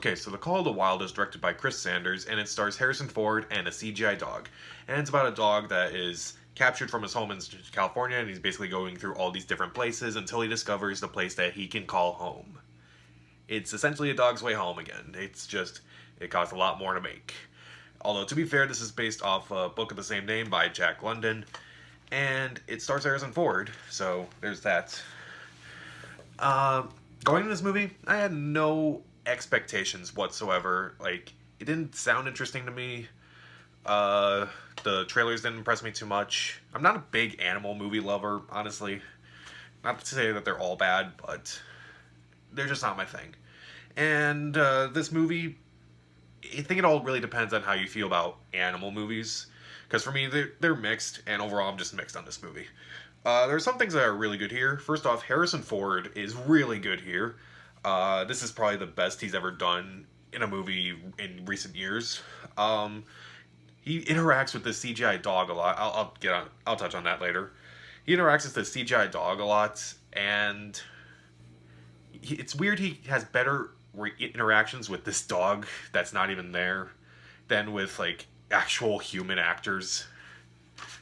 Okay, so The Call of the Wild is directed by Chris Sanders, and it stars Harrison Ford and a CGI dog. And it's about a dog that is captured from his home in California, and he's basically going through all these different places until he discovers the place that he can call home. It's essentially a dog's way home again. It's just, it costs a lot more to make. Although, to be fair, this is based off a book of the same name by Jack London, and it stars Harrison Ford, so there's that. Going into this movie, I had no expectations whatsoever. Like, it didn't sound interesting to me. The trailers didn't impress me too much. I'm not a big animal movie lover, honestly. Not to say that they're all bad, but they're just not my thing. And this movie, I think it all really depends on how you feel about animal movies. Because for me, they're mixed, and overall I'm just mixed on this movie. There are some things that are really good here. First off, Harrison Ford is really good here. This is probably the best he's ever done in a movie in recent years. He interacts with the CGI dog a lot. I'll touch on that later. He interacts with the CGI dog a lot, and it's weird he has better interactions with this dog that's not even there than with like actual human actors.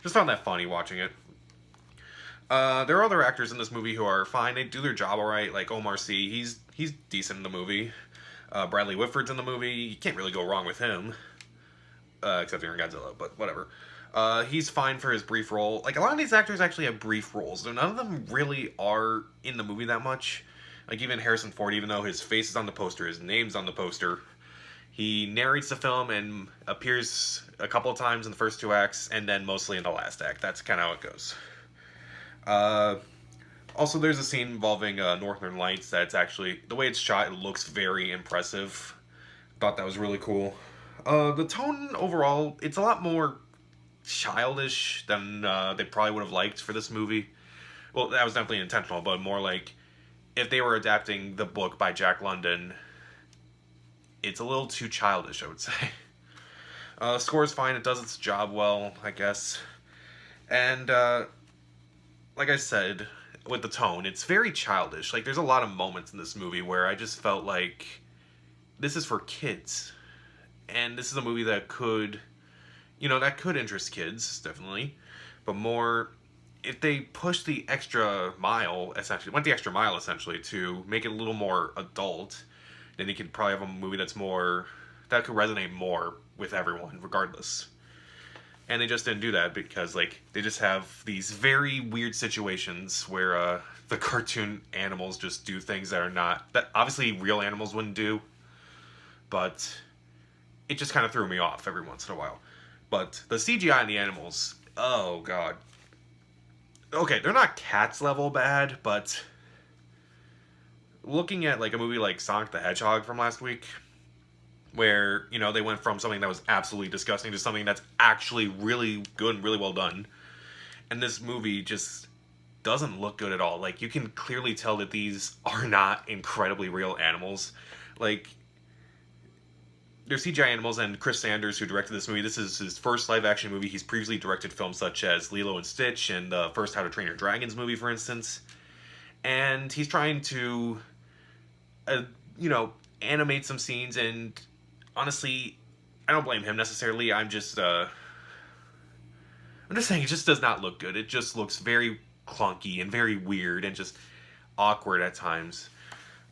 Just found that funny watching it. There are other actors in this movie who are fine. They do their job alright, like Omar Sy. He's decent in the movie. Bradley Whitford's in the movie. You can't really go wrong with him. Except you're in Godzilla, but whatever. He's fine for his brief role. Like, a lot of these actors actually have brief roles. None of them really are in the movie that much. Like, even Harrison Ford, even though his face is on the poster, his name's on the poster, he narrates the film and appears a couple of times in the first two acts, and then mostly in the last act. That's kind of how it goes. Also, there's a scene involving Northern Lights that's actually, the way it's shot, it looks very impressive. Thought that was really cool. The tone overall, it's a lot more childish than they probably would have liked for this movie. Well, that was definitely intentional, but more like if they were adapting the book by Jack London, it's a little too childish, I would say. The score is fine, it does its job well, I guess. And, like I said, with the tone, it's very childish. Like, there's a lot of moments in this movie where I just felt like this is for kids. And this is a movie that could, that could interest kids, definitely. But more, if they push the extra mile, went the extra mile, essentially, to make it a little more adult, then you could probably have a movie that could resonate more with everyone, regardless. And they just didn't do that because, like, they just have these very weird situations where the cartoon animals just do things that obviously real animals wouldn't do. But it just kind of threw me off every once in a while. But the CGI in the animals, oh god. Okay, they're not Cats level bad, but looking at like a movie like Sonic the Hedgehog from last week, where, they went from something that was absolutely disgusting to something that's actually really good and really well done. And this movie just doesn't look good at all. Like, you can clearly tell that these are not incredibly real animals. Like, they're CGI animals, and Chris Sanders, who directed this movie, this is his first live-action movie. He's previously directed films such as Lilo and Stitch and the first How to Train Your Dragons movie, for instance. And he's trying to, animate some scenes, and honestly, I don't blame him necessarily. I'm just saying it just does not look good. It just looks very clunky and very weird and just awkward at times.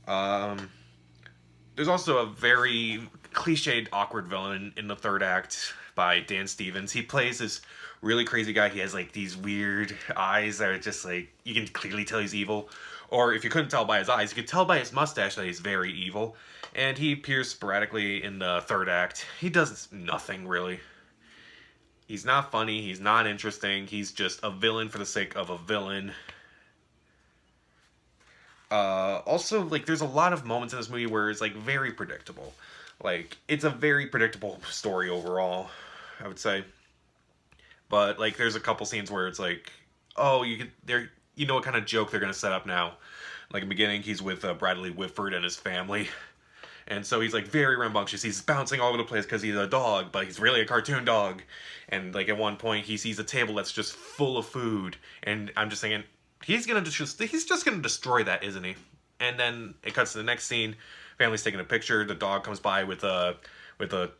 There's also a very cliched, awkward villain in the third act by Dan Stevens. He plays this really crazy guy. He has, like, these weird eyes that are just, like, you can clearly tell he's evil. Or if you couldn't tell by his eyes, you could tell by his mustache that he's very evil. And he appears sporadically in the third act. He does nothing, really. He's not funny. He's not interesting. He's just a villain for the sake of a villain. Also, like, there's a lot of moments in this movie where it's, like, very predictable. Like, it's a very predictable story overall, I would say. But, like, there's a couple scenes where it's like, oh, you know what kind of joke they're going to set up now. Like, in the beginning, he's with Bradley Whitford and his family. And so he's, like, very rambunctious. He's bouncing all over the place because he's a dog, but he's really a cartoon dog. And, like, at one point, he sees a table that's just full of food. And I'm just thinking, he's just gonna destroy that, isn't he? And then it cuts to the next scene Family's taking a picture. The dog comes by with a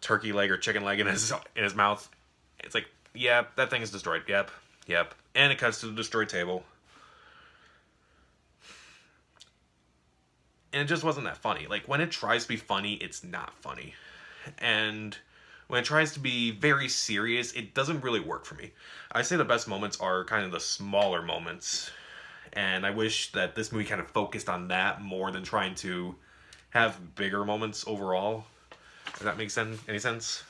turkey leg or chicken leg in his mouth. It's like, yep, that thing is destroyed. Yep, yep. And it cuts to the destroyed table. And it just wasn't that funny. Like, when it tries to be funny, it's not funny. And when it tries to be very serious, it doesn't really work for me. I say the best moments are kind of the smaller moments. And I wish that this movie kind of focused on that more than trying to have bigger moments overall. Does that make any sense?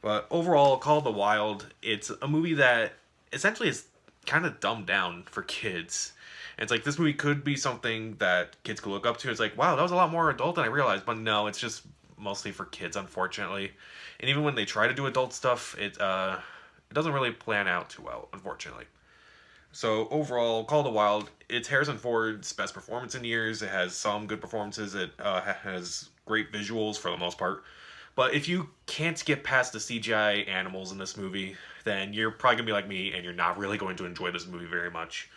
But overall, Call of the Wild, it's a movie that essentially is kind of dumbed down for kids. And it's like, this movie could be something that kids could look up to. It's like, wow, that was a lot more adult than I realized. But no, it's just mostly for kids, unfortunately. And even when they try to do adult stuff, it doesn't really plan out too well, unfortunately. So overall, Call of the Wild, it's Harrison Ford's best performance in years. It has some good performances. It has great visuals for the most part. But if you can't get past the CGI animals in this movie, then you're probably going to be like me, and you're not really going to enjoy this movie very much.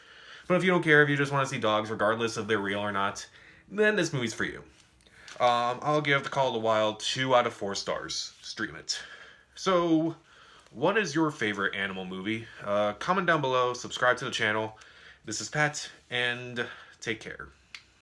But if you don't care, if you just want to see dogs, regardless if they're real or not, then this movie's for you. I'll give The Call of the Wild 2 out of 4 stars. Stream it. So, what is your favorite animal movie? Comment down below, subscribe to the channel. This is Pat, and take care.